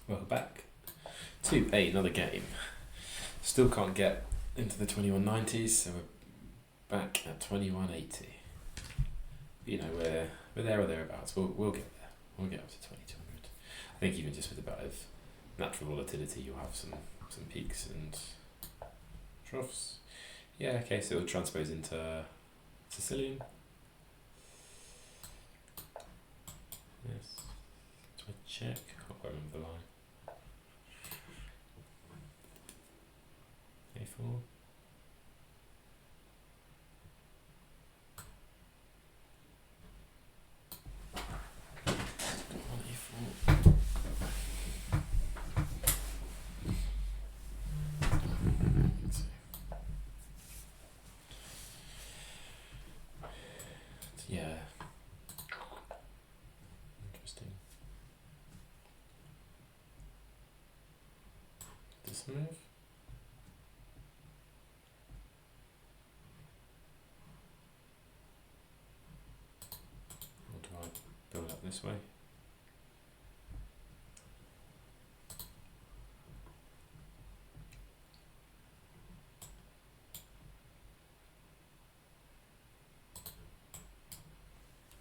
Welcome back to another game. Still can't get into the 2190s, so we're back at 2180. You know, we're there or thereabouts. We'll get there. We'll get up to 2200. I think even just with a bit of natural volatility, you'll have some peaks and troughs. Yeah, okay, so it'll transpose into Sicilian. Yes. So I check. Can't quite remember the line. A4. Yeah. Interesting. This move? Or do I build up this way?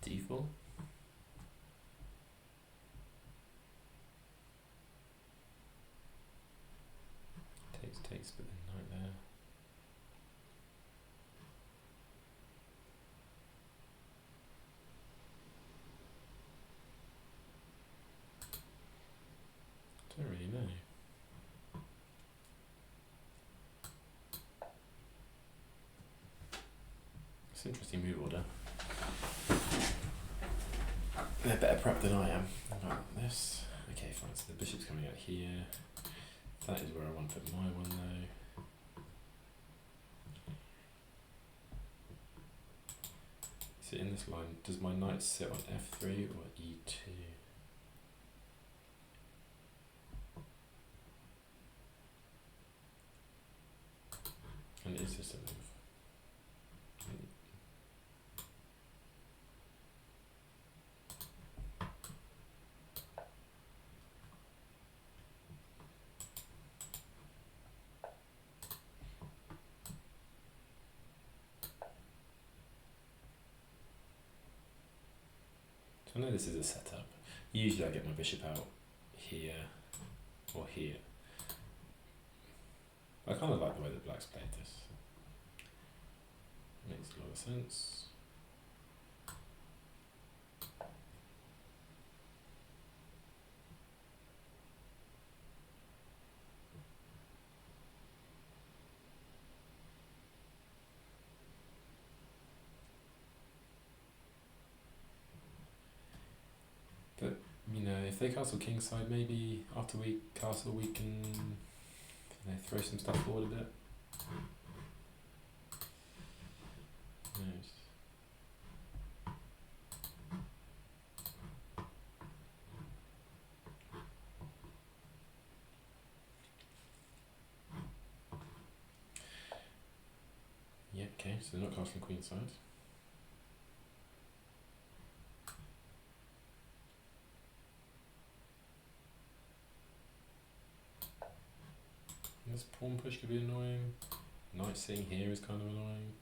D4? Takes, but then knight there. Don't really know. It's an interesting move order. They're better prepped than I am. About this. Okay, fine. So the bishop's coming out here. That is where I want to put my one though. So in this line, does my knight sit on F3 or E2? And is this a move? I know this is a setup. Usually I get my bishop out here or here. I kind of like the way that black's played this. Makes a lot of sense. But, you know, if they castle kingside, maybe after we castle we can, you know, throw some stuff forward a bit. Nice. Yeah, okay, so they're not castling queenside. This pawn push could be annoying. Knight sitting here is kind of annoying.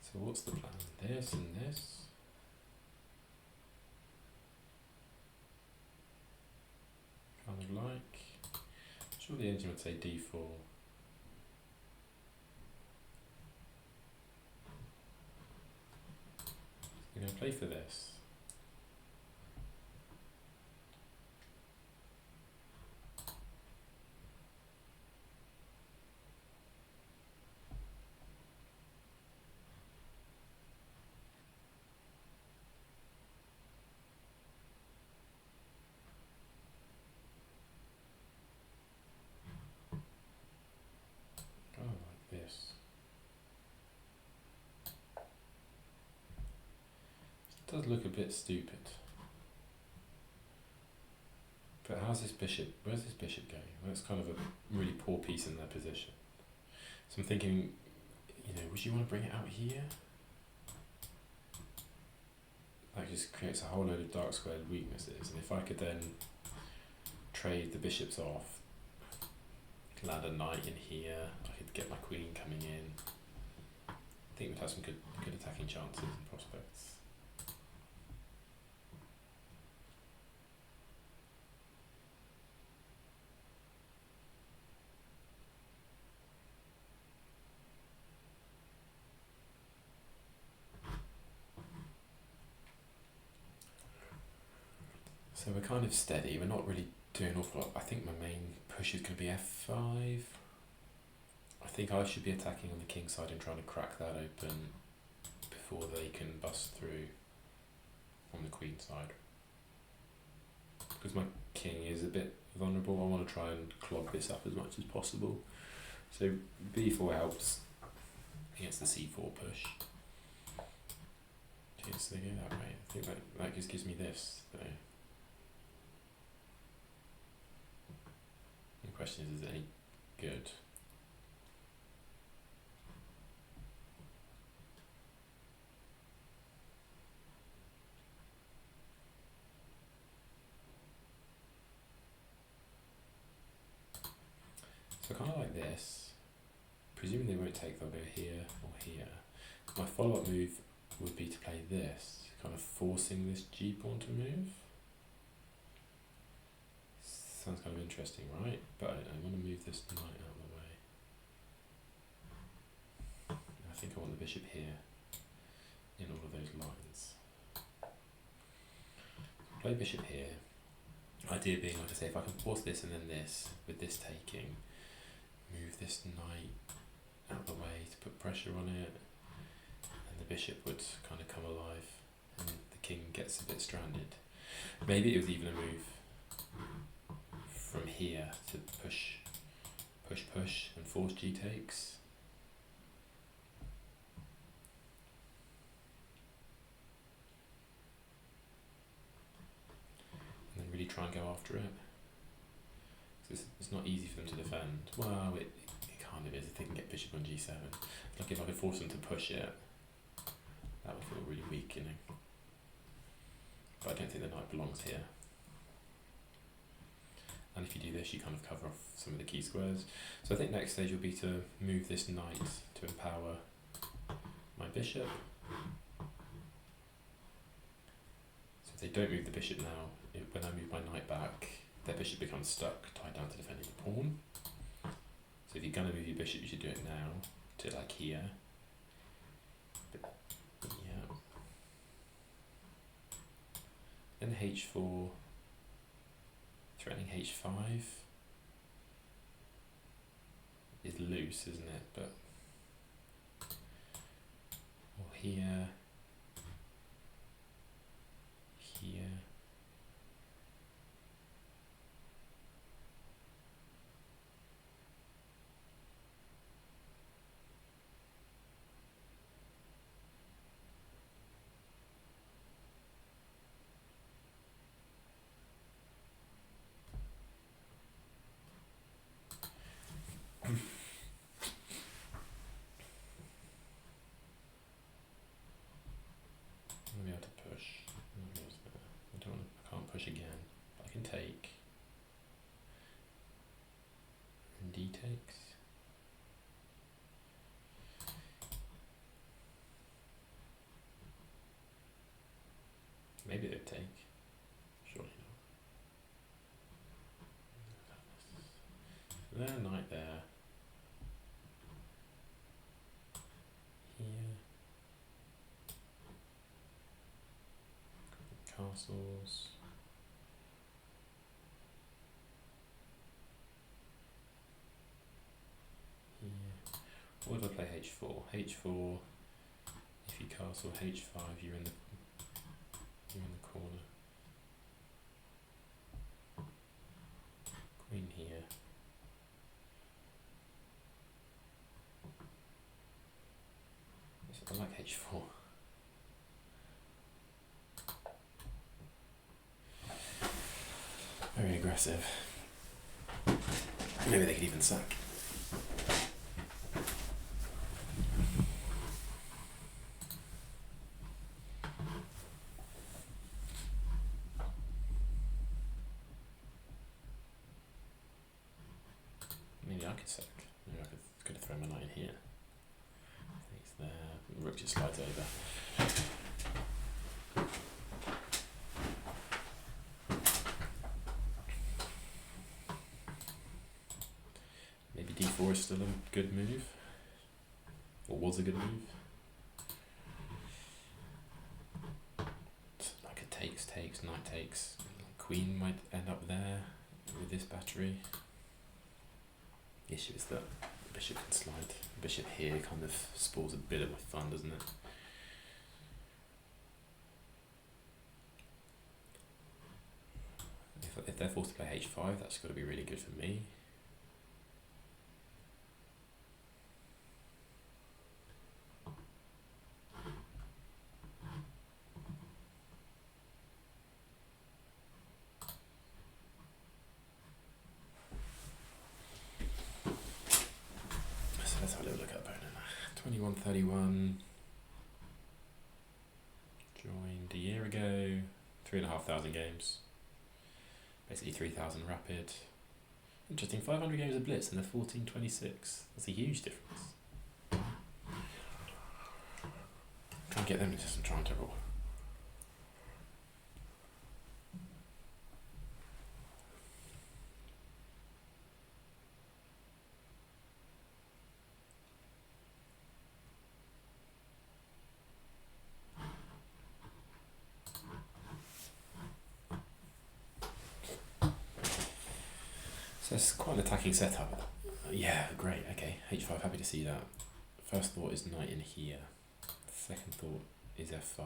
So what's the plan? This and this. Kind of like. Sure, the engine would say D4. We're going to play for this. does look a bit stupid. But how's this bishop? Where's this bishop going? Well, that's kind of a really poor piece in their position. So I'm thinking, would you want to bring it out here? That just creates a whole load of dark squared weaknesses. And if I could then trade the bishops off, land a knight in here, I could get my queen coming in. I think we'd have some good attacking chances and prospects. So we're kind of steady, we're not really doing an awful lot. I think my main push is going to be f5. I think I should be attacking on the king side and trying to crack that open before they can bust through on the queen side. Because my king is a bit vulnerable, I want to try and clog this up as much as possible. So b4 helps against the c4 push. Okay, so they go that way. I think that just gives me this, though. The question is it any good? So kind of like this, presuming they won't take, they'll go here or here. My follow-up move would be to play this, kind of forcing this g pawn to move. Sounds kind of interesting, right? But I want to move this knight out of the way. I think I want the bishop here in all of those lines. Play bishop here. Idea being, like I say, if I can force this and then this, with this taking, move this knight out of the way to put pressure on it, and the bishop would kind of come alive, and the king gets a bit stranded. Maybe it was even a move from here to push and force g takes. And then really try and go after it. It's not easy for them to defend. Well, it kind of is if they can get bishop on g7. Like if I could force them to push it, that would feel really weakening. But I don't think the knight belongs here. And if you do this, you kind of cover off some of the key squares. So I think next stage will be to move this knight to empower my bishop. So if they don't move the bishop now, when I move my knight back, their bishop becomes stuck, tied down to defending the pawn. So if you're going to move your bishop, you should do it now, to like here. But, yeah. Then h4. Threatening h5 is loose, isn't it? But or here, here. I'm able to push. I can't push again. But I can take. And d takes. Maybe they'd take. Surely not. There, knight there. Here. Castles. Here. What would I play h4? h4, if you castle h5, you're in the corner. Queen here. I like h4. Very aggressive. Maybe they could even sack. Maybe I could sack. Maybe I could throw my knight in here. He's there. Rook just slides over. Maybe d4 is still a good move. Or was a good move. Like a takes, knight takes. Queen might end up there with this battery. The issue is that bishop can slide. Bishop here kind of spoils a bit of my fun, doesn't it? If they're forced to play h5, that's got to be really good for me. So let's have a little look at opponent. 2131. Joined a year ago. 3,500 games. Basically 3,000 rapid. Interesting, 500 games of blitz and they're 1426. That's a huge difference. Try and get them into some trouble. So it's quite an attacking setup. Yeah, great, okay. h5, happy to see that. First thought is knight in here. Second thought is f5.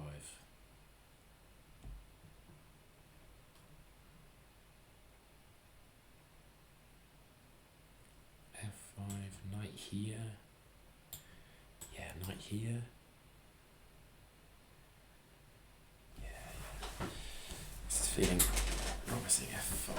f5, knight here. Yeah, knight here. Yeah. This is feeling promising, f5.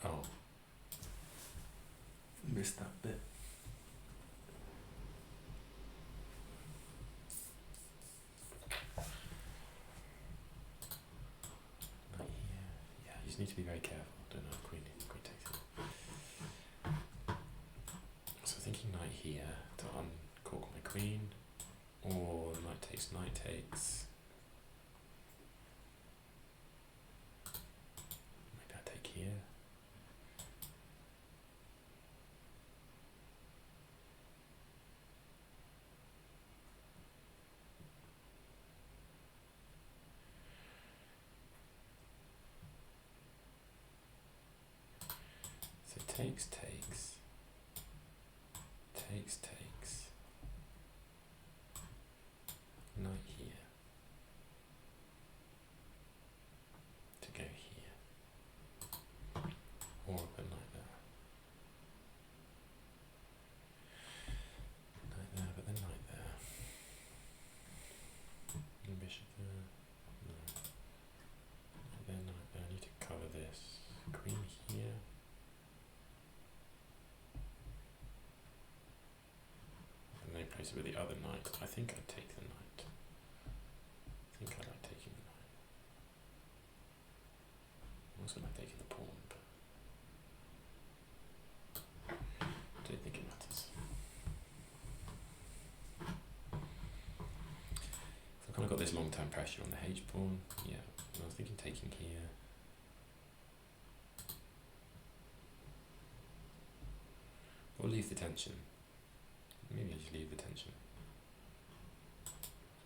Oh, missed that bit. Right here. Yeah, you just need to be very careful. Don't know if queen takes it. So thinking knight here to uncork my queen, or knight takes, Maybe I take here. So takes, knight here to go here, or a knight there. Knight there, but then knight there. And bishop there. No. Knight there. I need to cover this. Queen here. And then place it with the other knight. I think I'd take the knight. I think I like taking the knight. I also like taking the pawn, but I don't think it matters. So I've kind of got this long-term pressure on the h pawn. Yeah, I was thinking taking here. Or leave the tension. Maybe I just leave the tension.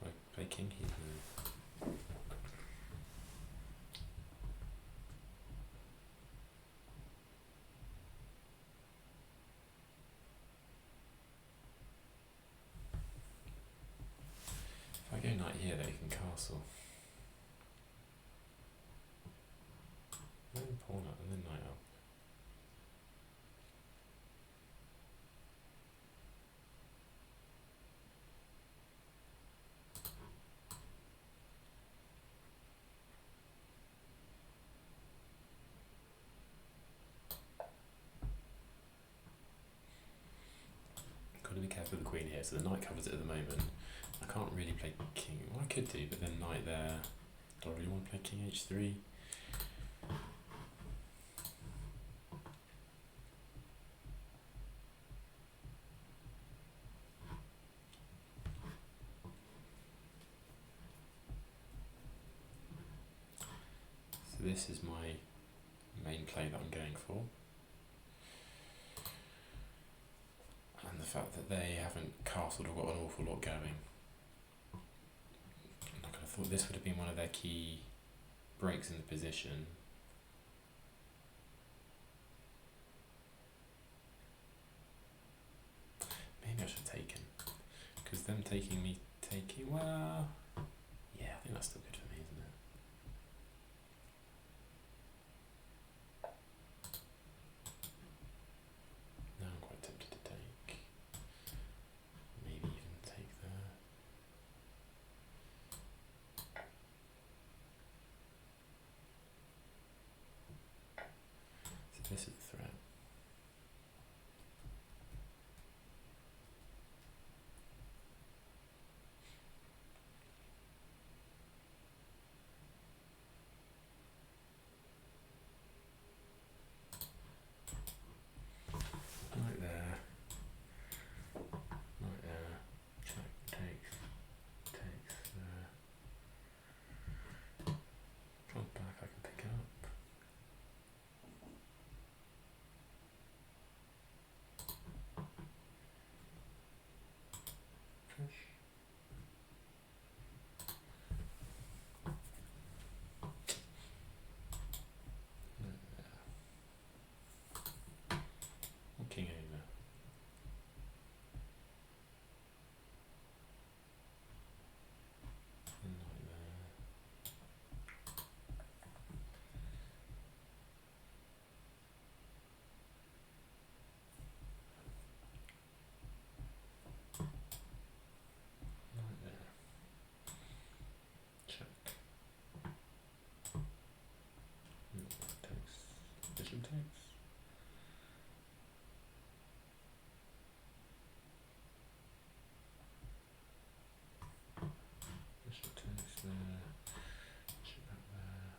So I play king here now. idea that you can castle. Then pawn up and then knight up. Got to be careful with the queen here. So the knight covers it at the moment. I can't really play king. Well, I could do, but then knight there. Do I really want to play king h3? So this is my main play that I'm going for. And the fact that they haven't castled or got an awful lot going. I kind of thought this would have been one of their key breaks in the position. Maybe I should have taken. Because them taking me taking, well, yeah, I think that's still good for me, isn't it? Now I'm quite tempted to take. Maybe even take there. So this is the threat. Right there. Right there. Check, takes there. Pawn back I can pick up. Push. King over. And knight there. Knight there. Check. Takes. Bishop takes. Bishop takes there. Bishop back there.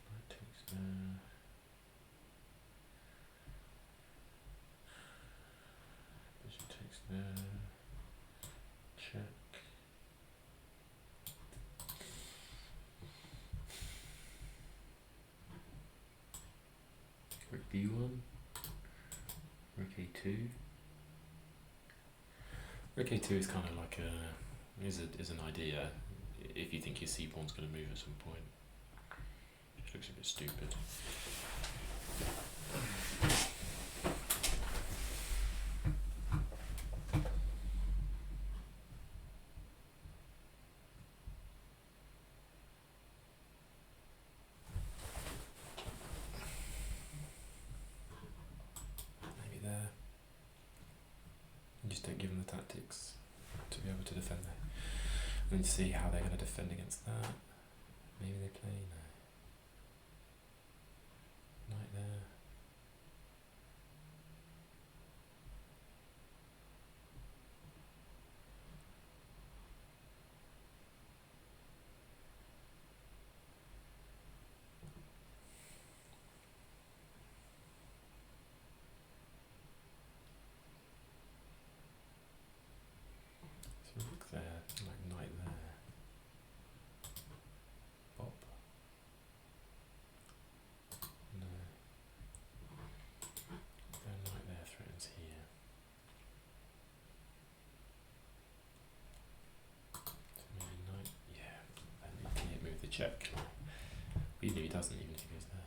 Knight takes there. Bishop takes there. Check. Rook b1. Rook a2. Rook a2 is kind of like is an idea if you think your c pawn's going to move at some point. It looks a bit stupid. Maybe there. You just don't give them the tactics to be able to defend there. And see how they're going to defend against that. Maybe they play, no. Knight there. So rook there, like knight there. Bop. No. Their knight there threatens here. So maybe knight, yeah. And he can't move the check. Even if he doesn't, even if he goes there.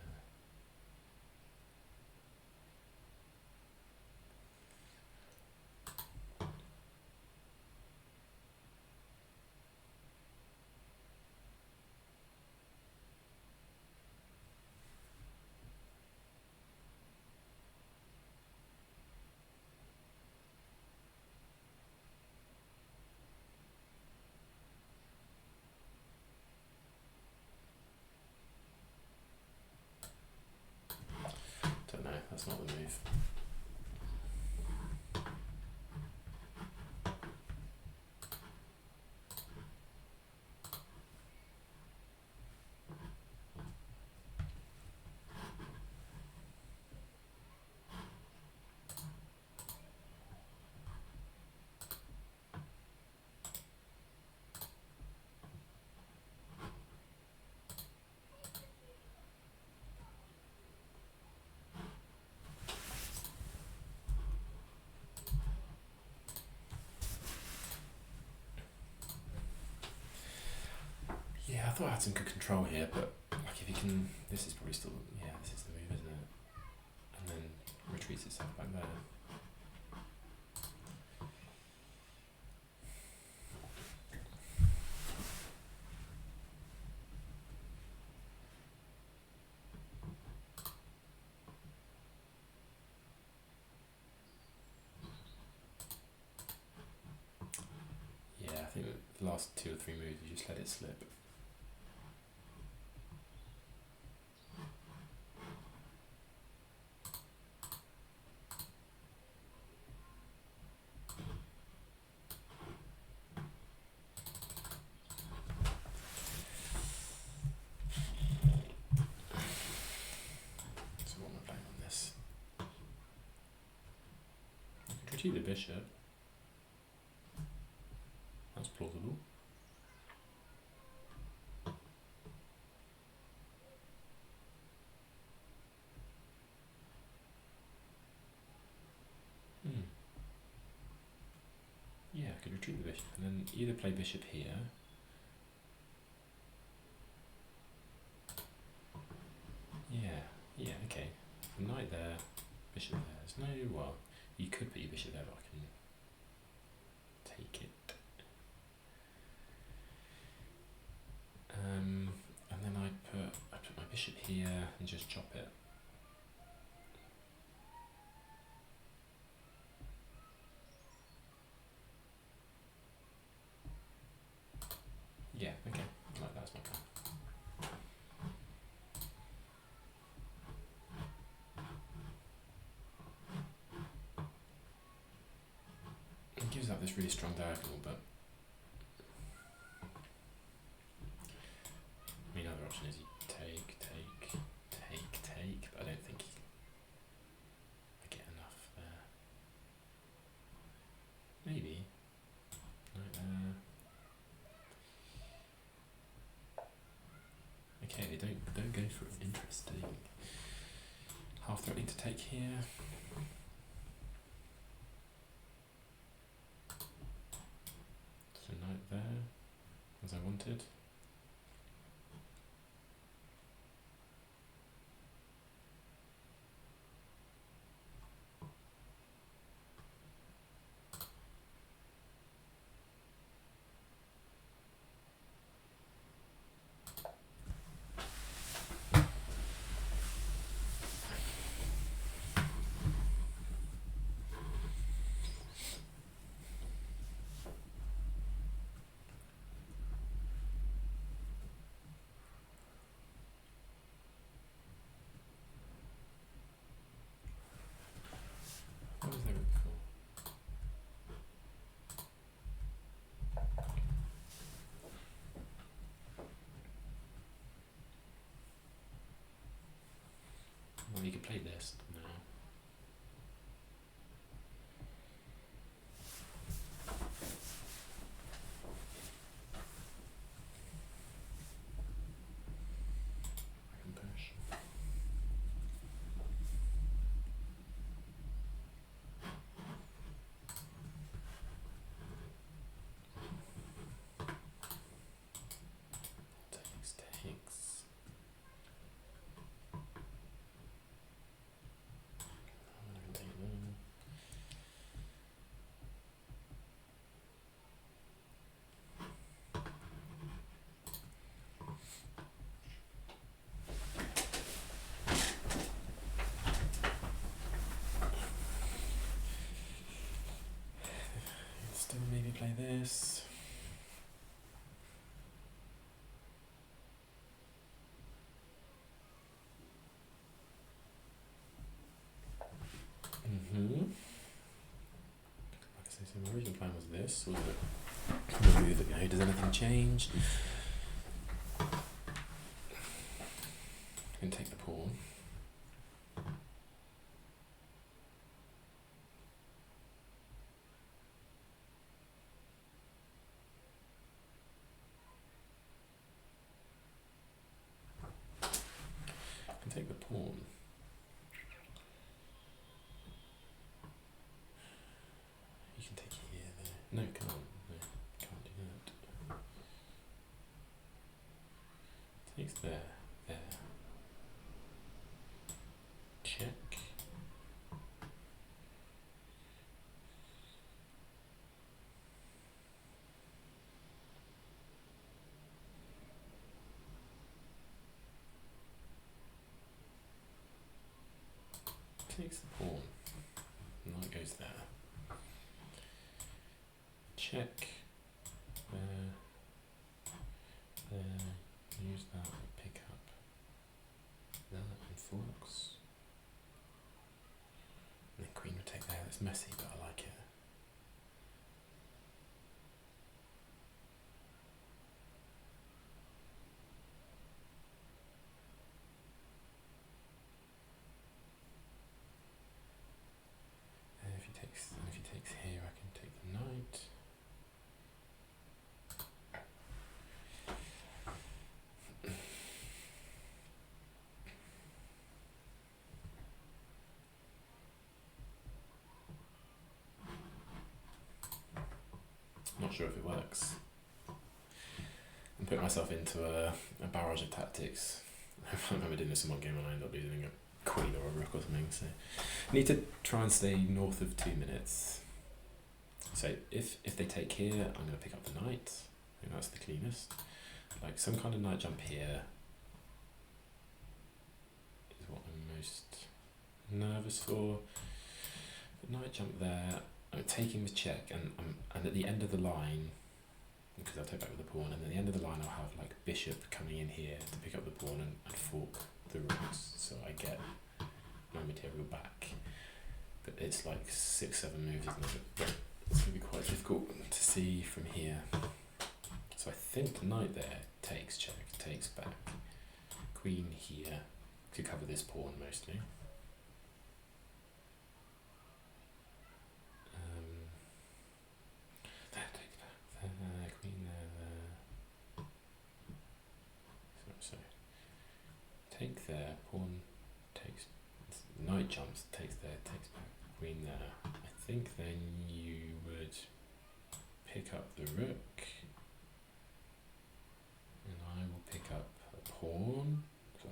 that's not the move. Yeah, I thought I had some good control here, but like if you can, this is probably still, yeah, this is the move, isn't it? And then retreats itself back there. Yeah, I think the last 2 or 3 moves, you just let it slip. So what am I playing on this? I could retreat the bishop. That's plausible. Yeah, I could retreat the bishop and then either play bishop here. Yeah, okay. Knight there, bishop there. There's no, well, you could put your bishop there, but I can take it. And then I put my bishop here and just chop it. Yeah, okay, like that's my plan. It gives up this really strong diagonal, but I mean, other option is you take, but I don't think I get enough there. Maybe. Right there. Okay, they don't go for it. Interesting. Half threatening to take here. So knight there, as I wanted. What was that called? Well, you could play this now. I can push. Takes. I'm gonna take them. Still maybe play this. this, wasn't it? We'll move it, go. Does anything change? I can take the pawn. I can take the pawn. You can take here, there. No, can't. No, can't do that. Takes there, there. Check. Takes the pawn. Knight goes there. Check. Use that and pick up that and forks. And then queen would take there. That's messy, but I like it. And if he takes here, I can take the knight. Not sure if it works. I'm putting myself into a barrage of tactics. I remember doing this in one game and I ended up losing a queen or a rook or something. So I need to try and stay north of 2 minutes. So if they take here, I'm going to pick up the knight. I think that's the cleanest. Like some kind of knight jump here is what I'm most nervous for. The knight jump there. I'm taking the check, and at the end of the line, because I'll take back with the pawn, and at the end of the line I'll have like bishop coming in here to pick up the pawn and fork the rooks, so I get my material back. But it's like 6-7 moves, isn't it? But it's going to be quite difficult to see from here. So I think the knight there takes check, takes back. Queen here to cover this pawn mostly. Queen there. So take there, pawn takes, knight jumps, takes there, takes back, queen there. I think then you would pick up the rook, and I will pick up a pawn. So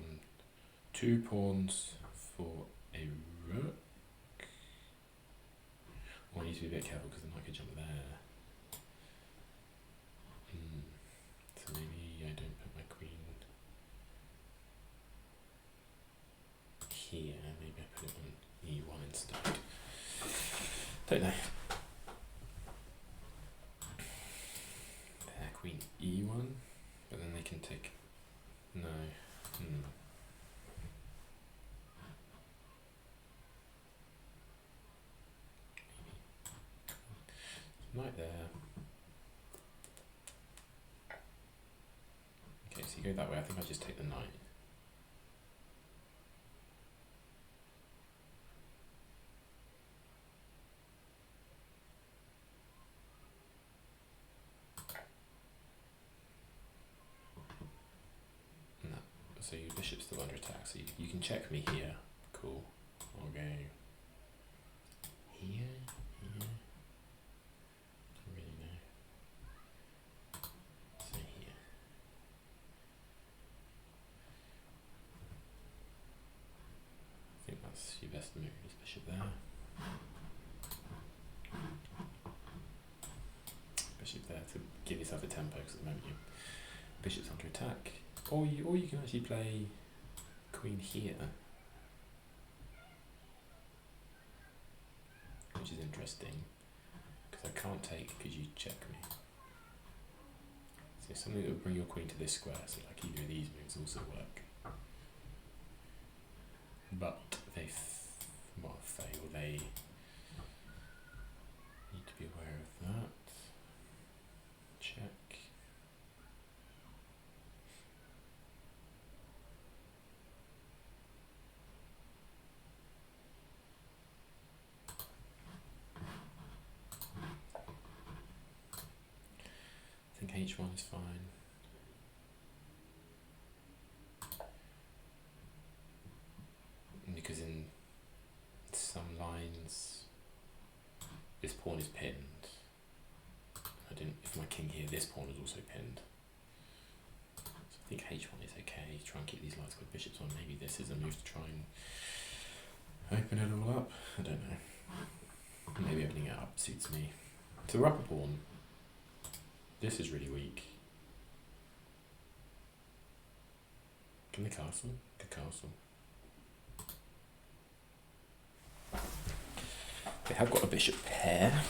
2 pawns for a rook. I need to be a bit careful because the knight could jump there. So maybe I don't put my queen here, maybe I put it on e1 instead. Don't know. There, queen e1, but then they can take, no. Knight there. Okay, so you go that way. I think I'll just take the knight. No. So your bishop's still under attack, so you can check me here. Cool. I'll go here, here. Don't really know. So here. I think that's your best move, is bishop there. Bishop there to give yourself a tempo, because at the moment your bishop's under attack. Or you can actually play queen here, which is interesting, because I can't take because you check me. So something that will bring your queen to this square, so like either of these moves also work. But they fail, they need to be aware of that. think h1 is fine. Because in some lines, this pawn is pinned. If my king here, this pawn is also pinned. So I think h1 is okay. Try and keep these lines with bishops on. Maybe this is a move to try and open it all up. I don't know. Maybe opening it up suits me. So we're up a pawn. This is really weak. Can the castle? Good castle. They have got a bishop pair.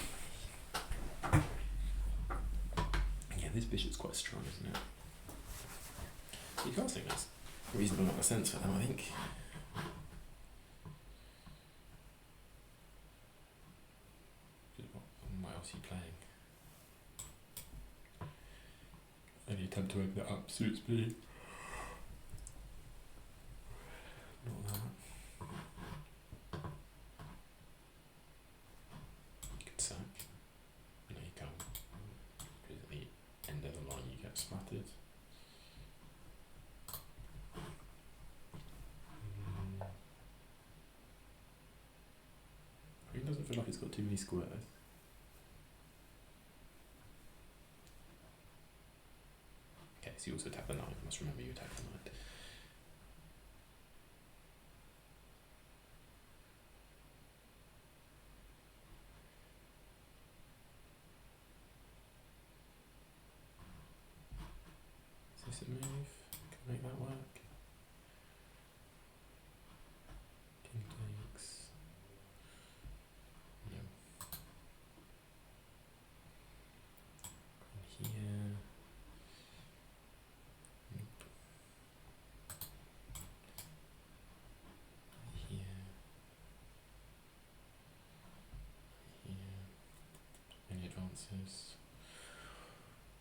Yeah, this bishop's quite strong, isn't it? You can't think that's a reasonable amount of sense for them, I think. What else are you playing? Any attempt to open it up suits me. Not that. You can sack. No, you can't. Because at the end of the line you get splattered. It doesn't feel like it's got too many squares. Okay, so you also attack the knight. I must remember you attack the knight. Is this a move? Can I make that work? King takes. No. Queen here. Nope. Here. Here. Any advances?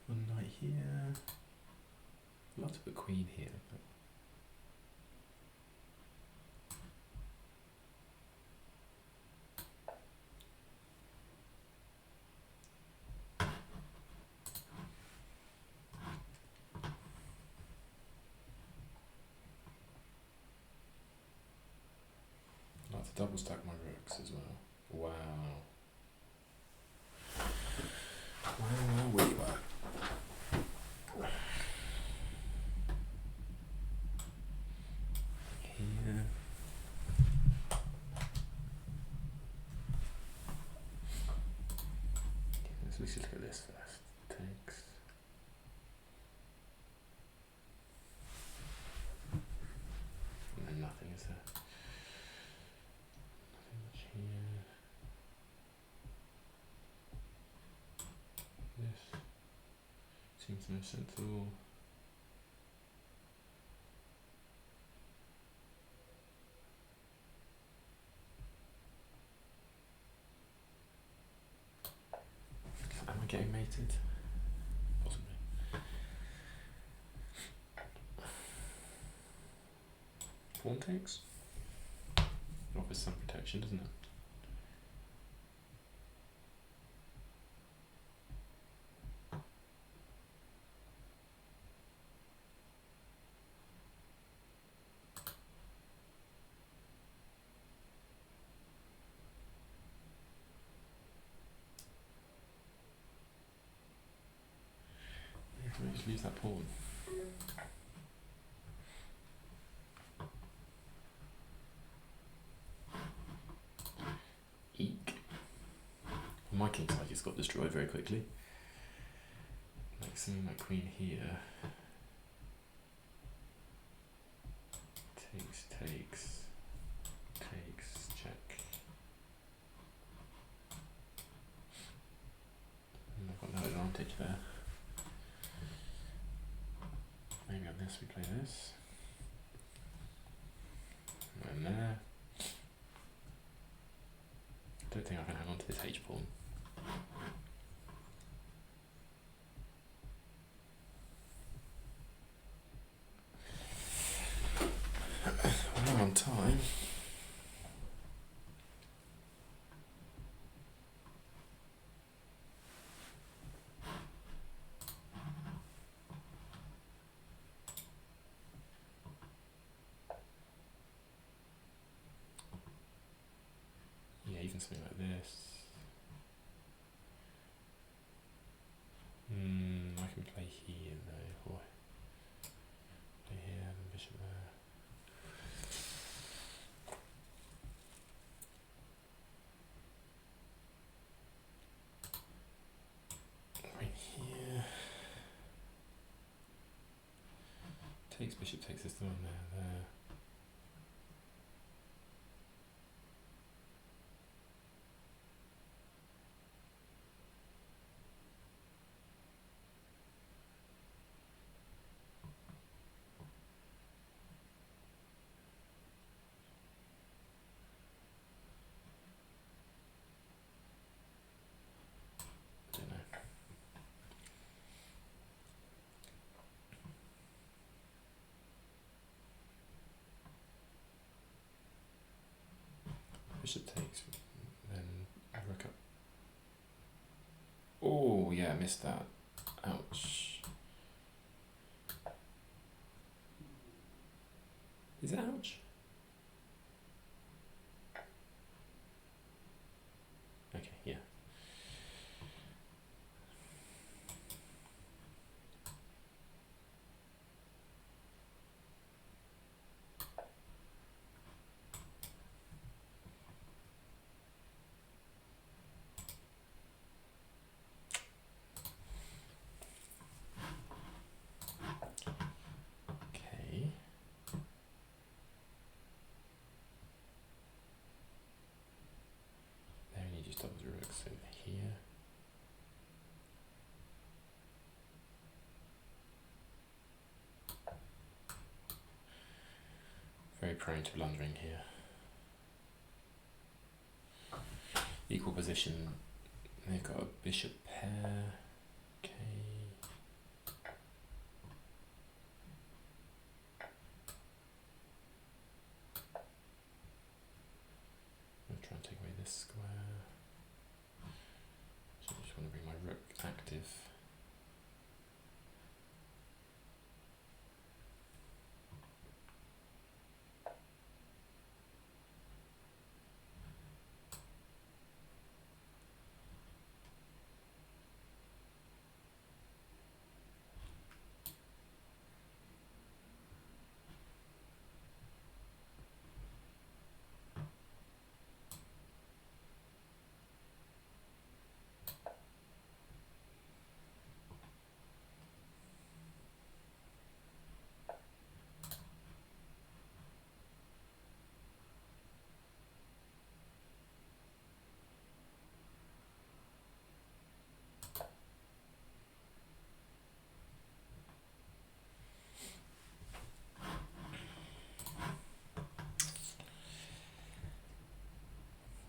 One knight here. I'd love to put queen here, but I'd like to double stack my rooks as well. Wow. Wow, where you are. Here. So we should look at this first. Takes. And then nothing, is there? Nothing much here. This seems most sensible. Am I getting mated? Possibly. Pawn takes? Offers some protection, doesn't it? Can I just lose that pawn? Eek. My kingside just got destroyed very quickly. Like something like queen here. Takes, takes, takes, check. And I've got no advantage there. Maybe on this we play this. And there. I don't think I can hang on to this H pawn. We're on time. position, something like this. I can play here though, or play here and bishop there. Right here. Takes bishop, takes this one there. Don't know. Bishop takes, then rook up. Oh yeah, I missed that. Ouch. Is it ouch? Okay, yeah. Okay. There you just double the rooks over here. Very prone to blundering here. Equal position. They've got a bishop pair. Okay. I'm going to try and take away this square. So I just want to bring my rook active.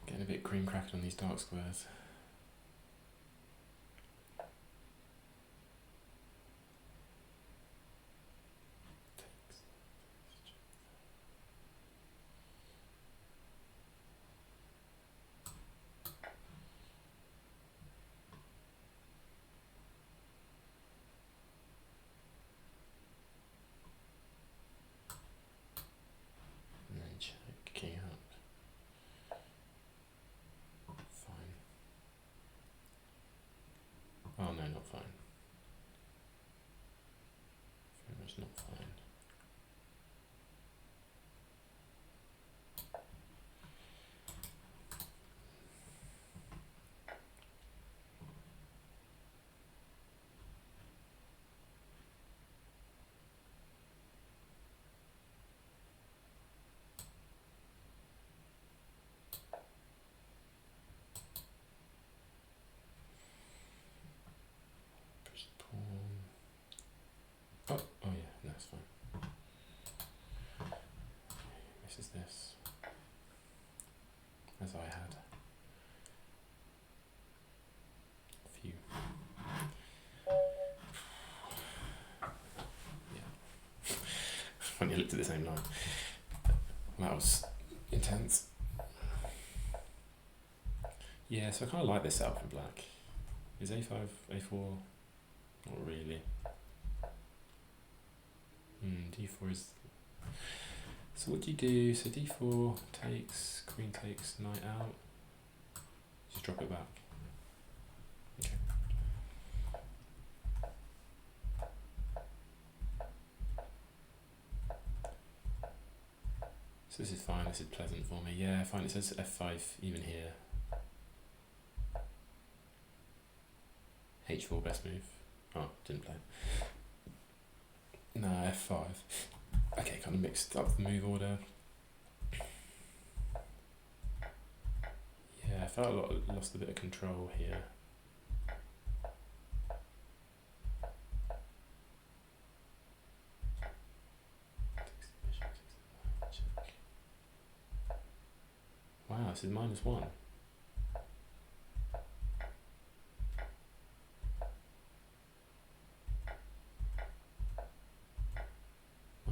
Getting a bit cream cracked on these dark squares. And then check, king up. Fine. Oh no, not fine. Very much not fine. Push the pawn. Oh yeah, no, it's fine. Misses this. As I had. Phew. Yeah. When you looked at the same line. That was intense. Yeah, so I kind of like this setup in black. Is a5, a4? Not really. D4 is... So what do you do? So d4 takes, queen takes, knight out. Just drop it back. Okay. So this is fine, this is pleasant for me. Yeah, fine, it says F5 even here. H4 best move. Oh, didn't play. No, F5. Okay, kind of mixed up the move order. Yeah, I felt I lost a bit of control here. Wow, this is -1.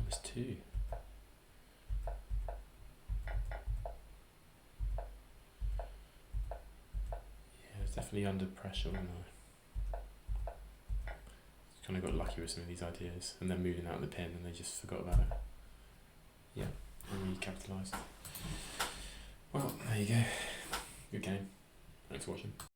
-2. Yeah, it's definitely under pressure, isn't I? Kind of got lucky with some of these ideas, and then moving out the pin, and they just forgot about it. Yeah, and we capitalised. Well, there you go. Good game. Thanks for watching.